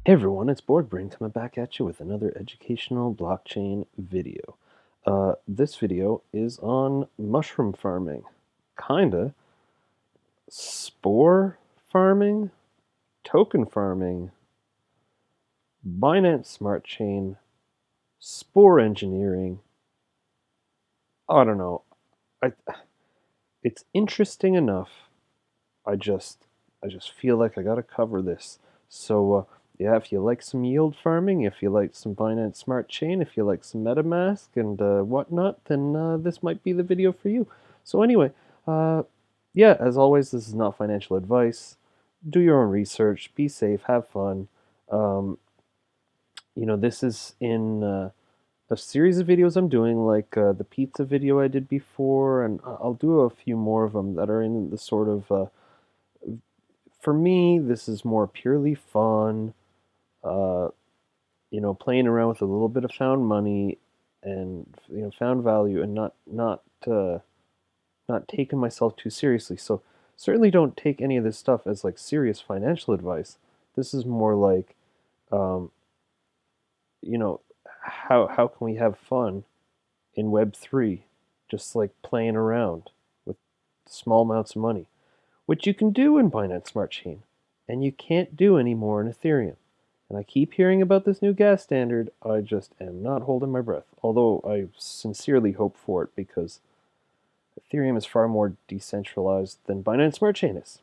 Hey everyone, it's Borg Brain coming back at you with another educational blockchain video. This video is on mushroom farming. Kinda. Spore farming, token farming, Binance Smart Chain, Spore Engineering. I don't know. I, it's interesting enough. I just feel like I gotta cover this. So yeah, if you like some yield farming, if you like some Binance Smart Chain, if you like some MetaMask and whatnot, then this might be the video for you. So anyway, yeah, as always, this is not financial advice. Do your own research. Be safe. Have fun. Um, this is in a series of videos I'm doing, like the pizza video I did before, and I'll do a few more of them that are in the sort of for me, this is more purely fun, uh, playing around with a little bit of found money and found value, and not taking myself too seriously. So certainly don't take any of this stuff as like serious financial advice. This is more like, um, you know, how can we have fun in Web3, just like playing around with small amounts of money, which you can do in Binance Smart Chain, and you can't do anymore in Ethereum. And I keep hearing about this new gas standard. I just am not holding my breath, although I sincerely hope for it because Ethereum is far more decentralized than Binance Smart Chain is.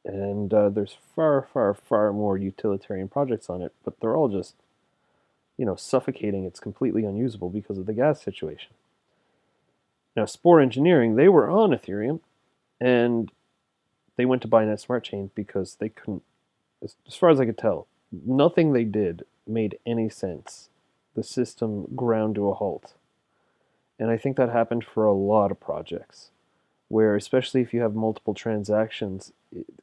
And there's far, far, far more utilitarian projects on it, but they're all just, suffocating. It's completely unusable because of the gas situation. Now, Spore Engineering, they were on Ethereum, and they went to Binance Smart Chain because they couldn't, as far as I could tell, nothing they did made any sense. The system ground to a halt. And I think that happened for a lot of projects, where especially if you have multiple transactions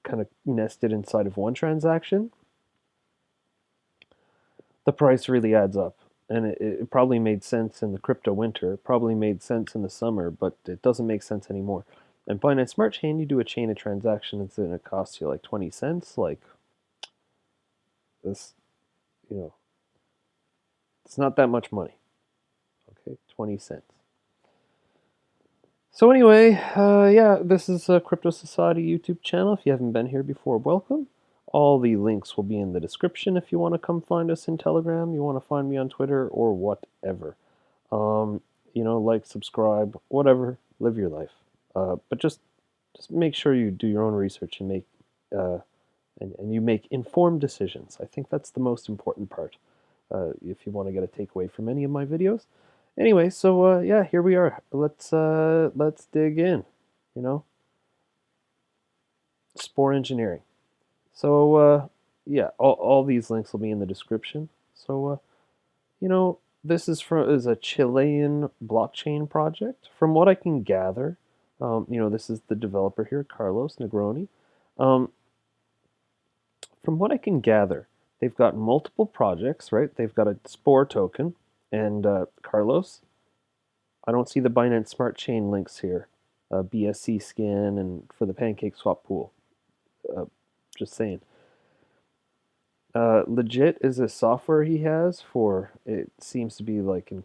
kind of nested inside of one transaction, the price really adds up. And it probably made sense in the crypto winter, it probably made sense in the summer, but it doesn't make sense anymore. And Binance Smart Chain, you do a chain of transactions and it costs you like 20 cents. Like this, you know, it's not that much money. Okay, 20 cents. So anyway, yeah, this is a Crypto Society YouTube channel. If you haven't been here before, welcome. All the links will be in the description if you want to come find us in Telegram, you want to find me on Twitter, or whatever. Like, subscribe, whatever, live your life. But just make sure you do your own research and and you make informed decisions. I think that's the most important part. If you want to get a takeaway from any of my videos. Anyway, so yeah, here we are. Let's dig in. You know, Spore Engineering. So yeah, all these links will be in the description. So this is a Chilean blockchain project. From what I can gather, this is the developer here, Carlos Negroni. Um, from what I can gather, they've got multiple projects, right? They've got a Spore token, and Carlos, I don't see the Binance Smart Chain links here. BSC scan and for the PancakeSwap pool. Just saying. Legit is a software he has for, it seems to be like uh,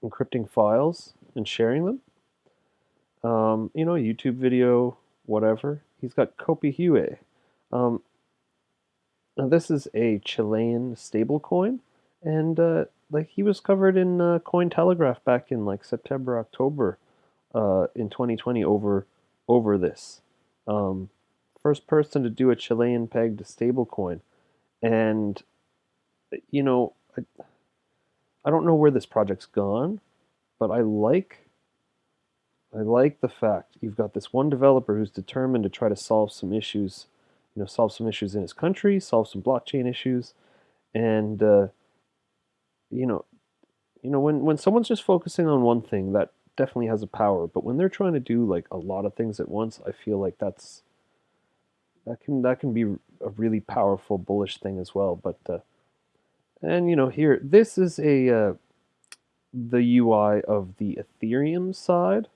encrypting files and sharing them. YouTube video, whatever. He's got Kapihu. Now this is a Chilean stablecoin, and like he was covered in Cointelegraph back in like September, October, in 2020 over this. First person to do a Chilean pegged stablecoin, and you know, I don't know where this project's gone, but I like the fact you've got this one developer who's determined to try to solve some issues, solve some issues in his country, solve some blockchain issues, and you know, when someone's just focusing on one thing, that definitely has a power. But when they're trying to do like a lot of things at once, I feel like that can be a really powerful bullish thing as well. But and here this is the UI of the Ethereum side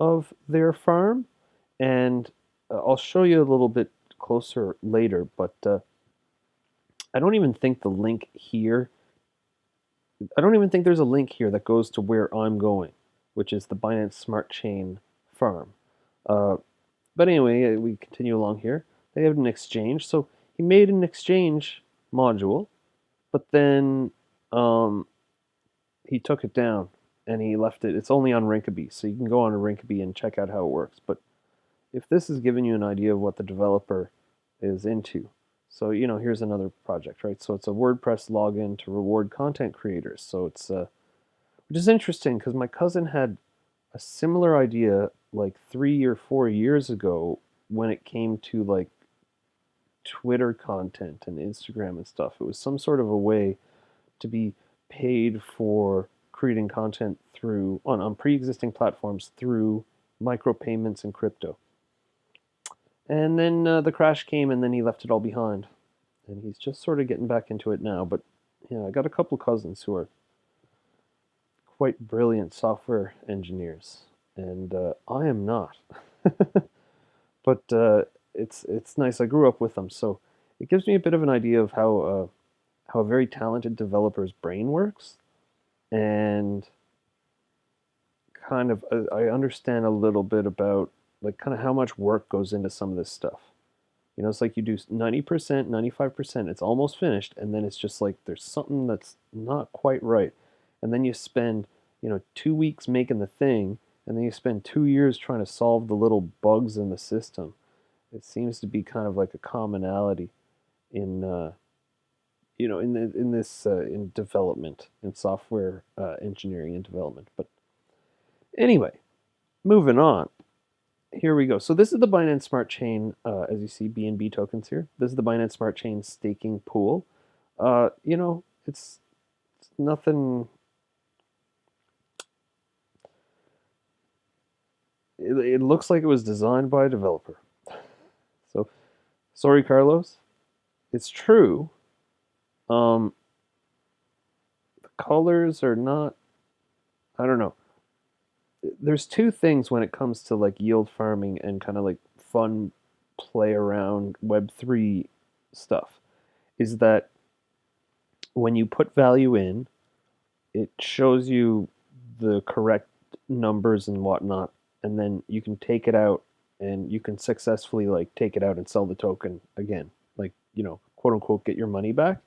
of their farm, and I'll show you a little bit closer later, but I don't even think the link here, I don't even think there's a link here that goes to where I'm going, which is the Binance Smart Chain farm. But anyway, we continue along here. They have an exchange. So he made an exchange module, but then he took it down and he left it. It's only on Rinkeby, so you can go on to Rinkeby and check out how it works. But if this is giving you an idea of what the developer is into, so here's another project, right? So it's a WordPress login to reward content creators. So it's which is interesting because my cousin had a similar idea like 3 or 4 years ago when it came to like Twitter content and Instagram and stuff. It was some sort of a way to be paid for creating content through on pre-existing platforms through micropayments and crypto. And then the crash came, and then he left it all behind. And he's just sort of getting back into it now. But yeah, I got a couple cousins who are quite brilliant software engineers, and I am not. But it's nice. I grew up with them, so it gives me a bit of an idea of how a very talented developer's brain works, and kind of I understand a little bit about like kind of how much work goes into some of this stuff. It's like you do 90%, 95%, it's almost finished, and then it's just like there's something that's not quite right. And then you spend, 2 weeks making the thing, and then you spend 2 years trying to solve the little bugs in the system. It seems to be kind of like a commonality in, in development, in software engineering and development. But anyway, moving on. Here we go. So this is the Binance Smart Chain, as you see, BNB tokens here. This is the Binance Smart Chain staking pool. It's nothing. It looks like it was designed by a developer. So, sorry, Carlos. It's true. The colors are not. I don't know. There's two things when it comes to like yield farming and kind of like fun play around Web3 stuff, is that when you put value in, it shows you the correct numbers and whatnot, and then you can take it out and you can successfully like take it out and sell the token again, like quote unquote get your money back.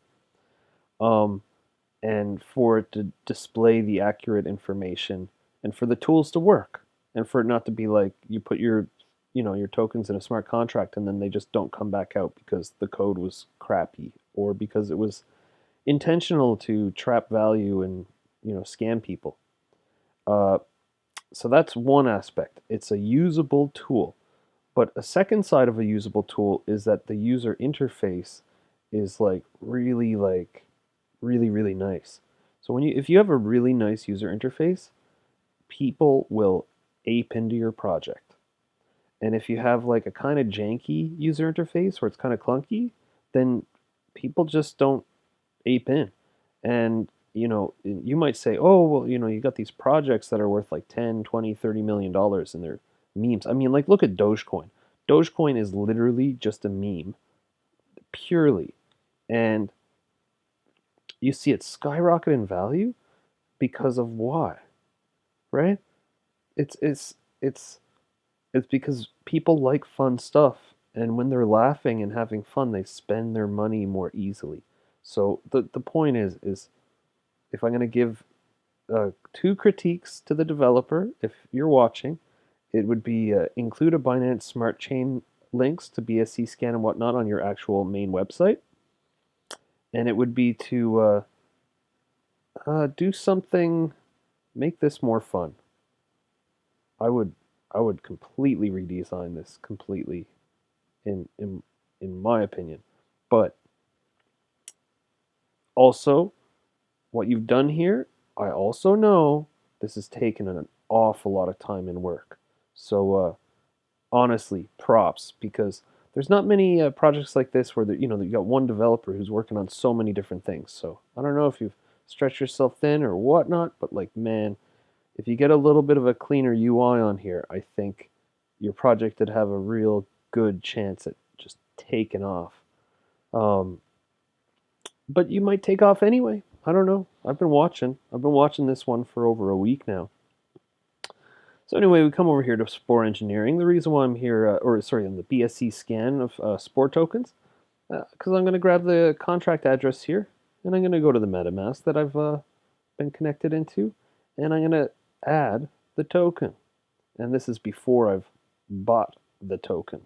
And for it to display the accurate information, and for the tools to work, and for it not to be like you put your tokens in a smart contract and then they just don't come back out because the code was crappy or because it was intentional to trap value and scam people. So that's one aspect. It's a usable tool. But a second side of a usable tool is that the user interface is really nice. So if you have a really nice user interface, people will ape into your project. And if you have like a kind of janky user interface where it's kind of clunky, then people just don't ape in. And you might say, oh, well, you got these projects that are worth like 10, 20, 30 million dollars and they're memes. I mean, like look at Dogecoin. Dogecoin is literally just a meme, purely. And you see it skyrocket in value because of why? Right? It's because people like fun stuff, and when they're laughing and having fun, they spend their money more easily. So the point is if I'm going to give two critiques to the developer, if you're watching, it would be include a Binance Smart Chain links to BSC scan and whatnot on your actual main website, and it would be to do something, make this more fun. I would completely redesign this completely, in my opinion. But also, what you've done here, I also know this has taken an awful lot of time and work. So honestly, props, because there's not many projects like this where you got one developer who's working on so many different things. So I don't know if you've stretched yourself thin or whatnot, but like man, if you get a little bit of a cleaner UI on here, I think your project would have a real good chance at just taken off. But you might take off anyway. I don't know. I've been watching. I've been watching this one for over a week now. So anyway, we come over here to Spore Engineering. The reason why I'm here, on the BSC scan of Spore tokens, because I'm going to grab the contract address here, and I'm going to go to the MetaMask that I've been connected into, and I'm going to add the token. And this is before I've bought the token.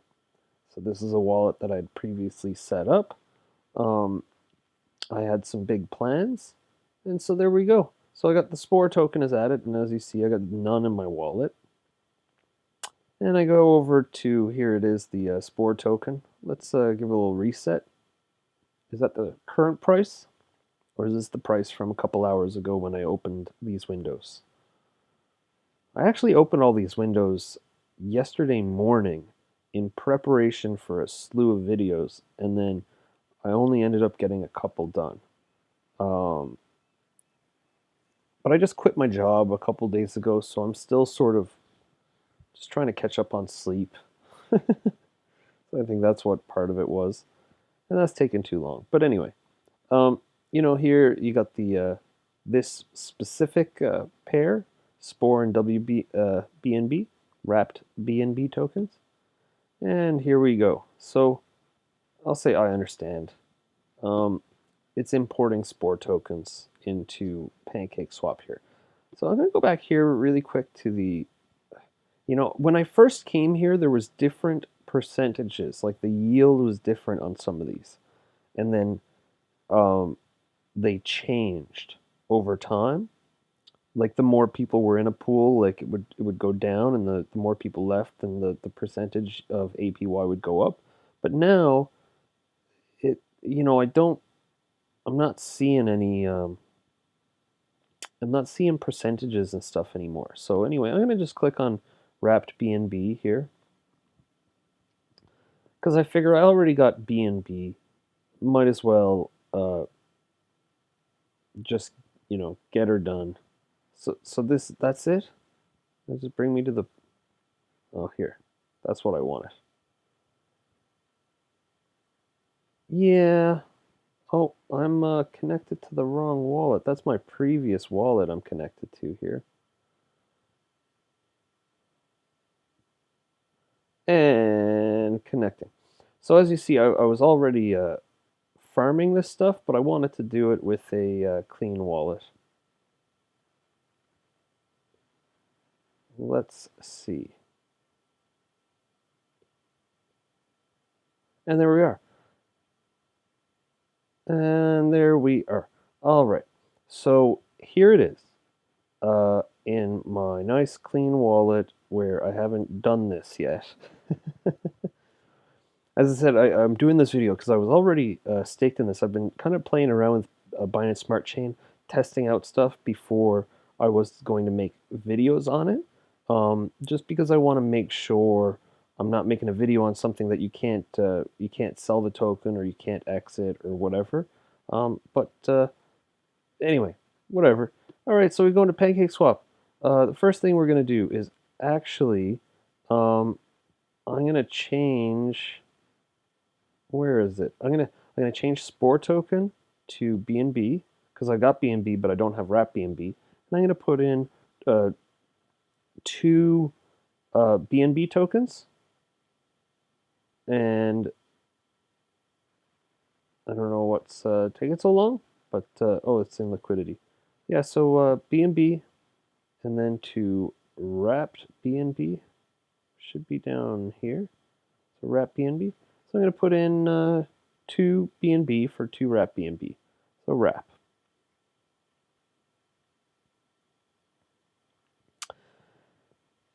So this is a wallet that I'd previously set up. I had some big plans, and so there we go. So I got the Spore token as added, and as you see, I got none in my wallet. And I go over to, here it is, the Spore token. Let's give it a little reset. Is that the current price? Or is this the price from a couple hours ago when I opened these windows? I actually opened all these windows yesterday morning in preparation for a slew of videos, and then I only ended up getting a couple done. But I just quit my job a couple days ago, so I'm still sort of just trying to catch up on sleep. So I think that's what part of it was. And that's taken too long. But anyway, here you got the this specific pair, Spore and BNB, wrapped BNB tokens. And here we go. So I'll say I understand. It's importing Spore tokens into PancakeSwap here. So I'm going to go back here really quick to the, when I first came here, there was different percentages. Like the yield was different on some of these. And then they changed over time. Like the more people were in a pool, like it would go down, and the more people left, then the percentage of APY would go up. But now, I'm not seeing any, I'm not seeing percentages and stuff anymore. So anyway, I'm going to just click on wrapped BNB here, because I figure I already got BNB. Might as well just, get her done. So that's it. Does it bring me to the, oh, here. That's what I wanted. Yeah. Oh, I'm connected to the wrong wallet. That's my previous wallet I'm connected to here. And connecting. So as you see, I was already farming this stuff, but I wanted to do it with a clean wallet. Let's see. And there we are. And there we are. All right. So here it is in my nice clean wallet where I haven't done this yet. As I said, I'm doing this video because I was already staked in this. I've been kind of playing around with Binance Smart Chain, testing out stuff before I was going to make videos on it. Just because I want to make sure I'm not making a video on something that you can't sell the token or you can't exit or whatever. Anyway, whatever. All right, so we go into PancakeSwap. The first thing we're going to do is actually, I'm going to change. Where is it? I'm gonna change Spore token to BNB because I got BNB, but I don't have wrap BNB. And I'm gonna put in 2 BNB tokens, and I don't know what's taking so long, but oh, it's in liquidity. Yeah, so BNB, and then to wrapped BNB should be down here. So wrap BNB. So I'm going to put in 2 BNB for 2 wrap BNB. So wrap.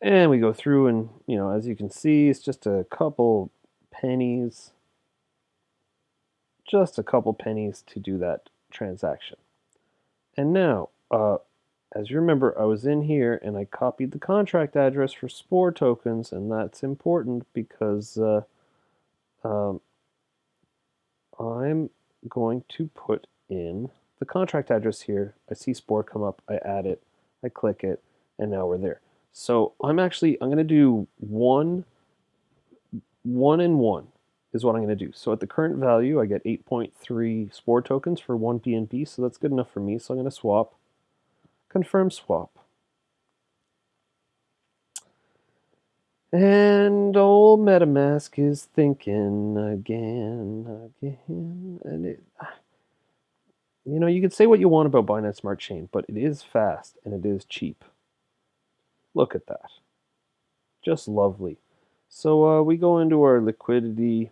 And we go through and, as you can see, it's just a couple pennies. Just a couple pennies to do that transaction. And now, as you remember, I was in here and I copied the contract address for Spore tokens, and that's important because I'm going to put in the contract address here. I see Spore come up, I add it, I click it, and now we're there. So I'm going to do one and one. is what I'm going to do. So at the current value, I get 8.3 Spore tokens for 1 BNB, so that's good enough for me. So I'm going to swap, confirm swap. And old MetaMask is thinking again, and you could say what you want about Binance Smart Chain, but it is fast and it is cheap. Look at that. Just lovely. So we go into our liquidity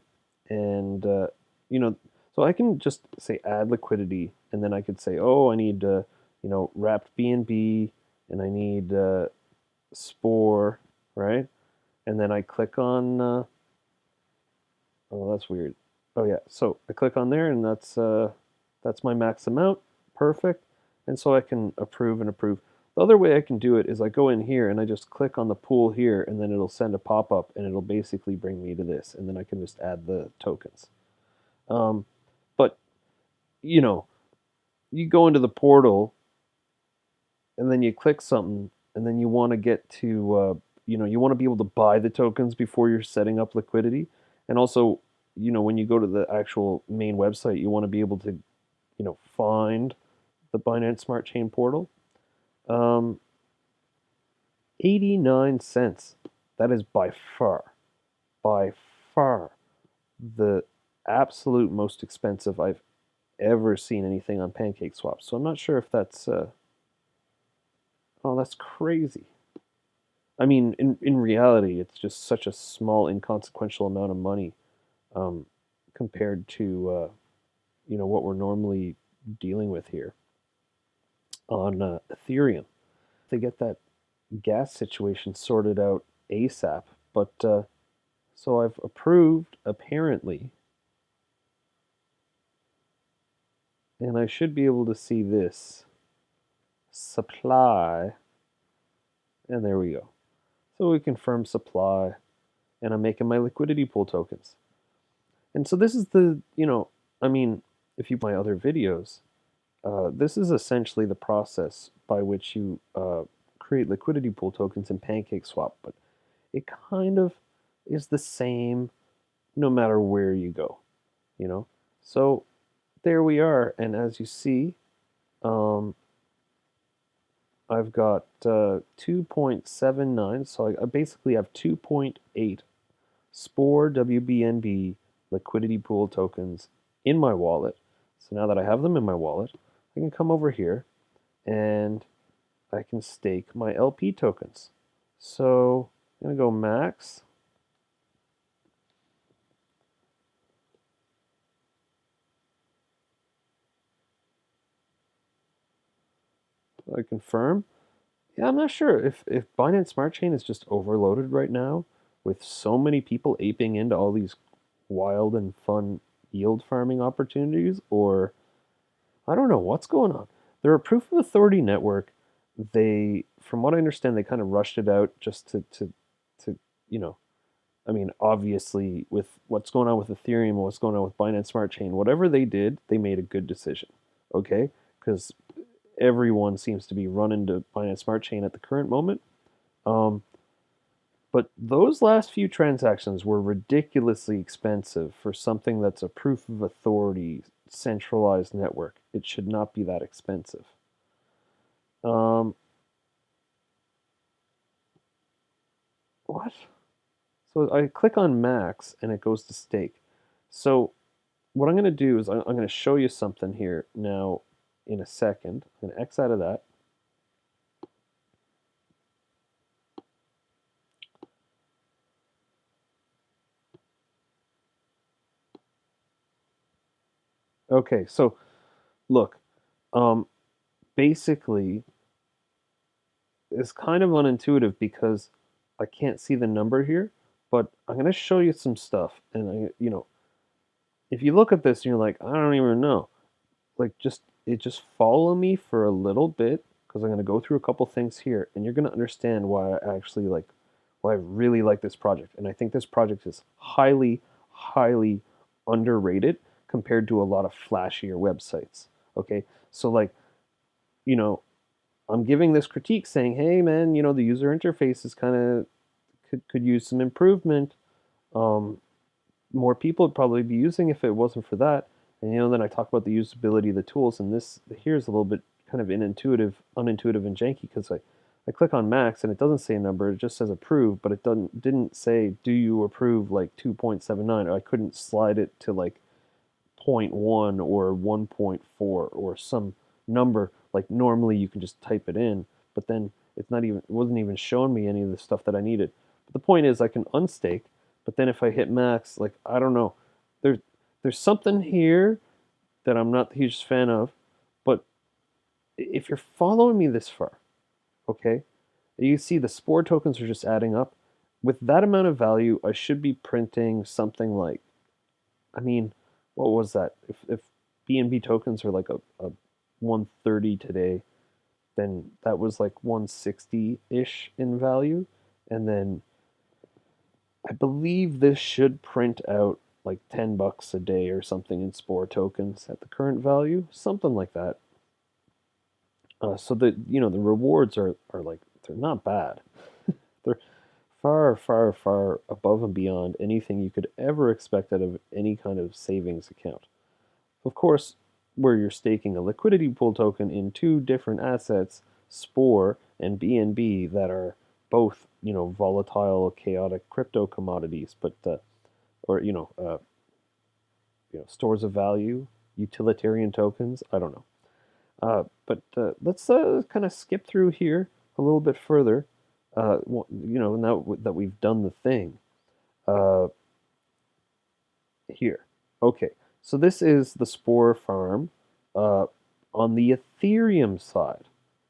and, so I can just say add liquidity, and then I could say, oh, I need, wrapped BNB, and I need Spore, right? And then I click on, oh, that's weird. Oh yeah, so I click on there, and that's my max amount, perfect. And so I can approve and approve. The other way I can do it is I go in here and I just click on the pool here, and then it'll send a pop-up and it'll basically bring me to this, and then I can just add the tokens. But you go into the portal and then you click something, and then you want to get to you want to be able to buy the tokens before you're setting up liquidity. And also, when you go to the actual main website, you want to be able to find the Binance Smart Chain portal. 89 cents. That is by far the absolute most expensive I've ever seen anything on PancakeSwap. So I'm not sure if that's oh, that's crazy. I mean, in reality, it's just such a small, inconsequential amount of money compared to what we're normally dealing with here on Ethereum. They get that gas situation sorted out ASAP, but so I've approved apparently, and I should be able to see this supply, and there we go. So we confirm supply, and I'm making my liquidity pool tokens. And so this is the, I mean, if you my other videos, this is essentially the process by which you create liquidity pool tokens in PancakeSwap, but it kind of is the same no matter where you go, So there we are, and as you see, I've got 2.79, so I basically have 2.8 Spore WBNB liquidity pool tokens in my wallet. So now that I have them in my wallet, I can come over here and I can stake my LP tokens. So I'm going to go max. I confirm. Yeah, I'm not sure if Binance Smart Chain is just overloaded right now with so many people aping into all these wild and fun yield farming opportunities, or I don't know what's going on. They're a proof of authority network. From what I understand, they kind of rushed it out just to I mean, obviously, with what's going on with Ethereum and what's going on with Binance Smart Chain, whatever they did, they made a good decision, okay? Because everyone seems to be running to Binance Smart Chain at the current moment. But those last few transactions were ridiculously expensive for something that's a proof of authority centralized network. It should not be that expensive. What? So I click on max and it goes to stake. So what I'm going to do is I'm going to show you something here now in a second. I'm going to X out of that. Okay, so look, basically it's kind of unintuitive because I can't see the number here, but I'm going to show you some stuff. And if you look at this and you're like, I don't even know, like just follow me for a little bit because I'm going to go through a couple things here, and you're going to understand why why I really like this project. And I think this project is highly, highly underrated compared to a lot of flashier websites. Okay, so like, I'm giving this critique saying, hey man, the user interface is kind of could use some improvement. more people would probably be using if it wasn't for that. And then I talk about the usability of the tools, and this here's a little bit kind of unintuitive and janky because I click on max and it doesn't say a number, it just says approve, but it didn't say do you approve like 2.79, or I couldn't slide it to like 0.1 or 1.4 or some number like normally you can just type it in, but then it wasn't even showing me any of the stuff that I needed. But the point is I can unstake, but then if I hit max, like I don't know, there's there's something here that I'm not the hugest fan of, but if you're following me this far, okay, you see the Spore tokens are just adding up. With that amount of value, I should be printing something like, I mean, what was that? If BNB tokens are like a 130 today, then that was like 160-ish in value. And then I believe this should print out like $10 a day or something in Spore tokens at the current value, something like that. So the rewards are like, they're not bad. They're far, far, far above and beyond anything you could ever expect out of any kind of savings account. Of course, where you're staking a liquidity pool token in two different assets, Spore and BNB, that are both volatile, chaotic crypto commodities, but or stores of value, utilitarian tokens. I don't know. But let's kind of skip through here a little bit further. Now that we've done the thing uh, here. Okay, so this is the Spore farm uh, on the Ethereum side.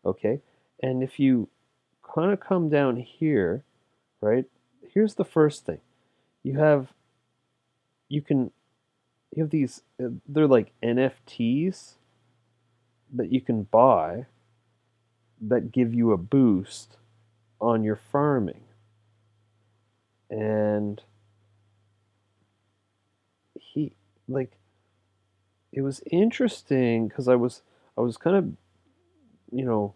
Okay, and if you kind of come down here, right? Here's the first thing. You have you can you have these. They're like NFTs that you can buy that give you a boost on your farming. And he like it was interesting because I was kind of you know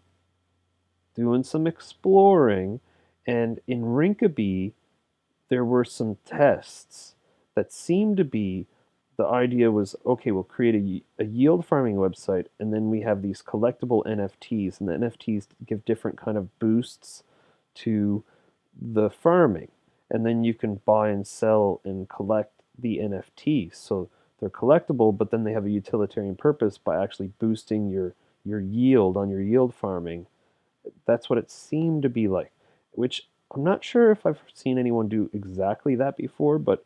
doing some exploring, and in Rinkeby there were some tests that seemed to be, the idea was, okay, we'll create a yield farming website, and then we have these collectible NFTs, and the NFTs give different kind of boosts to the farming, and then you can buy and sell and collect the NFTs. So they're collectible, but then they have a utilitarian purpose by actually boosting your yield on your yield farming. That's what it seemed to be like, which I'm not sure if I've seen anyone do exactly that before, but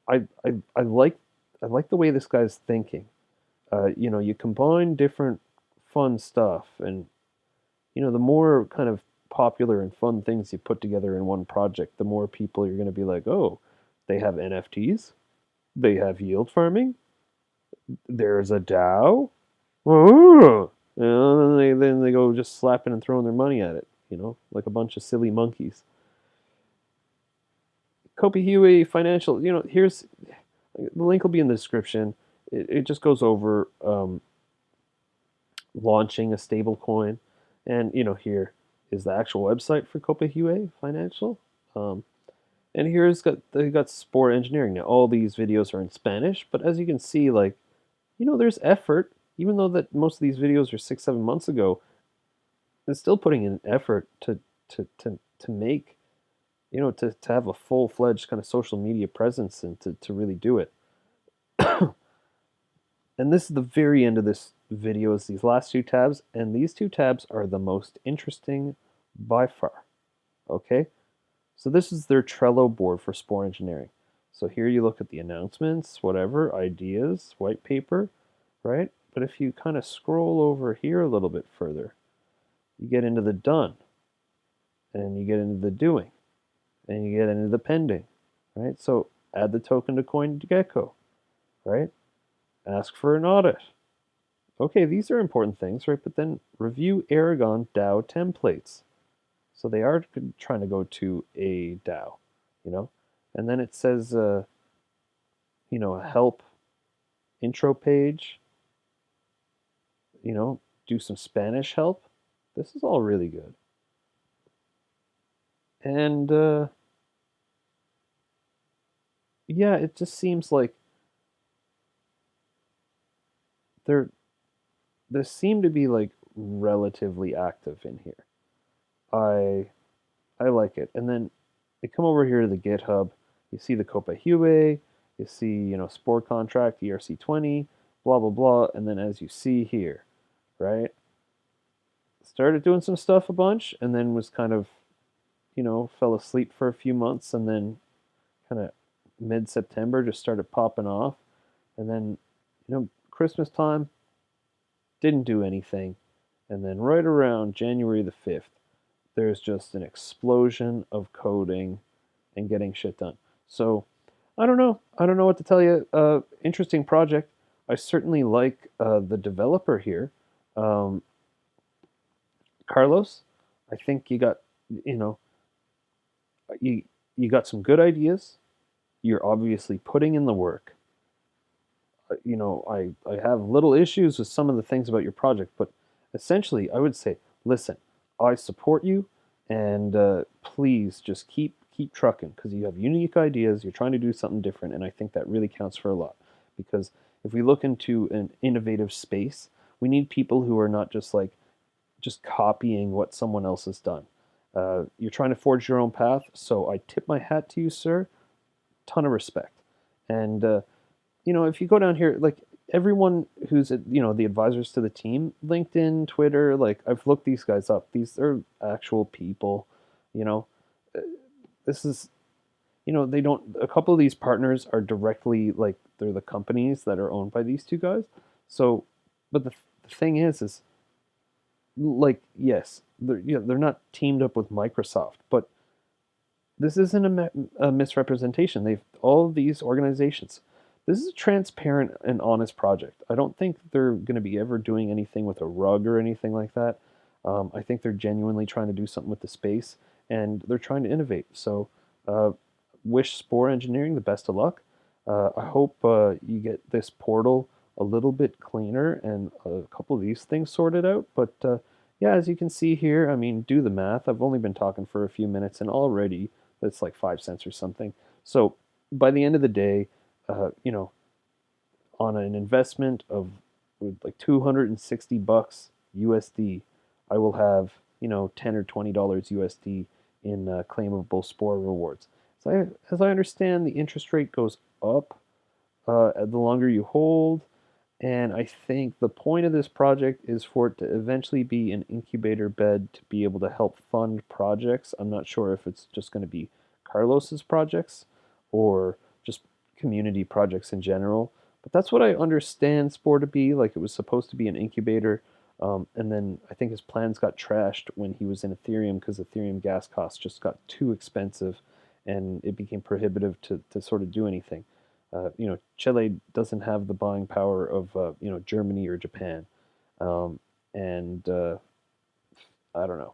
I like the way this guy's thinking. You combine different fun stuff, and the more kind of popular and fun things you put together in one project, the more people you're going to be like, oh, they have NFTs, they have yield farming, there's a DAO. Oh, then they go just slapping and throwing their money at it, like a bunch of silly monkeys. Kapihu Financial, here's the link will be in the description. It just goes over launching a stable coin, and here is the actual website for Kapihu Financial. And here's they got Spore Engineering. Now all these videos are in Spanish, but as you can see, like there's effort, even though that most of these videos are 6-7 months ago. It's still putting in effort to make to have a full-fledged kind of social media presence and to really do it. And this is the very end of this video, is these last two tabs, and these two tabs are the most interesting by far. Okay, so this is their Trello board for Spore Engineering. So here you look at the announcements, whatever, ideas, white paper, right? But if you kind of scroll over here a little bit further, you get into the done, and you get into the doing, and you get into the pending, right? So add the token to CoinGecko, right? Ask for an audit. Okay, these are important things, right? But then review Aragon DAO templates. So they are trying to go to a DAO, And then it says, a help intro page, do some Spanish help. This is all really good. And yeah, it just seems like they're they seem to be like relatively active in here. I I like it. And then you come over here to the GitHub, you see the Kapihu, you see, Spore contract, ERC20, blah blah blah, and then as you see here, right? Started doing some stuff a bunch and then was kind of, fell asleep for a few months and then kind of mid-September just started popping off. And then, Christmas time didn't do anything. And then right around January the 5th, there's just an explosion of coding and getting shit done. So I don't know. I don't know what to tell you. Interesting project. I certainly like the developer here, um, Carlos. I think you know, you you got some good ideas. You're obviously putting in the work. I have little issues with some of the things about your project, but essentially, I would say, listen, I support you, and please just keep trucking because you have unique ideas. You're trying to do something different, and I think that really counts for a lot. Because if we look into an innovative space, we need people who are not just copying what someone else has done. You're trying to forge your own path, so I tip my hat to you, sir. Ton of respect, and if you go down here, like everyone who's the advisors to the team, LinkedIn, Twitter, like I've looked these guys up. These are actual people. You know, Uh, this is they don't. A couple of these partners are directly like they're the companies that are owned by these two guys. So, but the thing is like yes, they're not teamed up with Microsoft, but this isn't a misrepresentation. They've all of these organizations. This is a transparent and honest project. I don't think they're going to be ever doing anything with a rug or anything like that. I think they're genuinely trying to do something with the space, and they're trying to innovate. So, uh, wish Spore Engineering the best of luck. I hope you get this portal a little bit cleaner and a couple of these things sorted out. But yeah, as you can see here, I mean, do the math. I've only been talking for a few minutes, and already that's like 5 cents or something. So by the end of the day, on an investment of like $260 USD, I will have $10 or $20 USD in claimable Spore rewards. So as I understand, the interest rate goes up the longer you hold. And I think the point of this project is for it to eventually be an incubator bed to be able to help fund projects. I'm not sure if it's just going to be Carlos's projects or just community projects in general. But that's what I understand Spore to be. Like it was supposed to be an incubator. And then I think his plans got trashed when he was in Ethereum because Ethereum gas costs just got too expensive and it became prohibitive to sort of do anything. Chile doesn't have the buying power of Germany or Japan, and I don't know.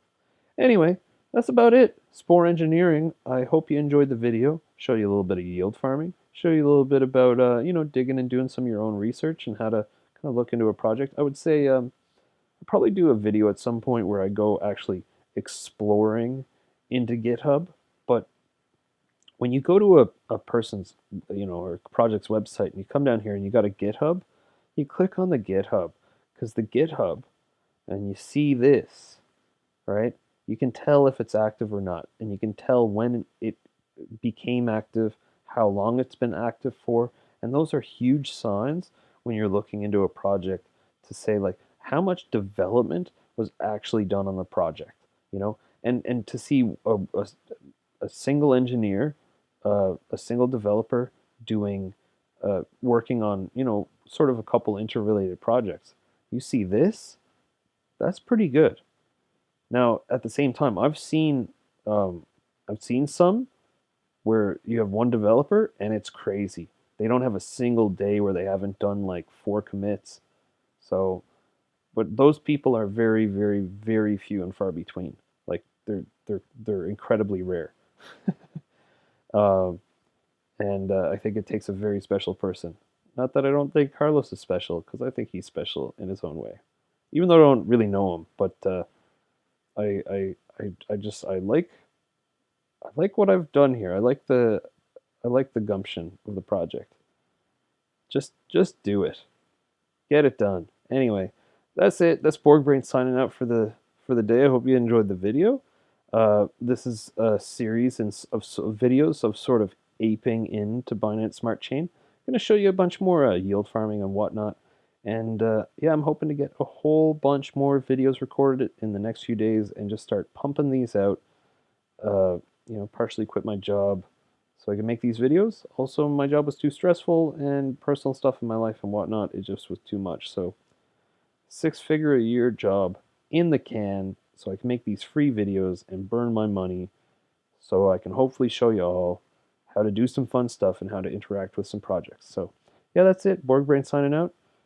Anyway, that's about it. Spore Engineering. I hope you enjoyed the video. Show you a little bit of yield farming. Show you a little bit about digging and doing some of your own research and how to kind of look into a project. I would say I'll probably do a video at some point where I go actually exploring into GitHub, but when you go to a person's, or project's website and you come down here and you got a GitHub, you click on the GitHub because the GitHub and you see this, right? You can tell if it's active or not, and you can tell when it became active, how long it's been active for, and those are huge signs when you're looking into a project to say like how much development was actually done on the project, and to see a single engineer, a single developer doing, working on, sort of a couple interrelated projects. You see this? That's pretty good. Now, at the same time, I've seen some where you have one developer and it's crazy. They don't have a single day where they haven't done like 4 commits. So, but those people are very, very, very few and far between. Like they're incredibly rare. Um, and I think it takes a very special person. Not that I don't think Carlos is special, because I think he's special in his own way. Even though I don't really know him, but I just I like what I've done here. I like I like the gumption of the project. Just do it. Get it done. Anyway, that's it. That's Borg Brain signing out for the day. I hope you enjoyed the video. This is a series of videos of sort of aping into Binance Smart Chain. I'm going to show you a bunch more yield farming and whatnot. And yeah, I'm hoping to get a whole bunch more videos recorded in the next few days and just start pumping these out. Partially quit my job so I can make these videos. Also, my job was too stressful and personal stuff in my life and whatnot, it just was too much. So, 6-figure a year job in the can so I can make these free videos and burn my money so I can hopefully show you all how to do some fun stuff and how to interact with some projects. So, yeah, that's it. Borg Brain signing out.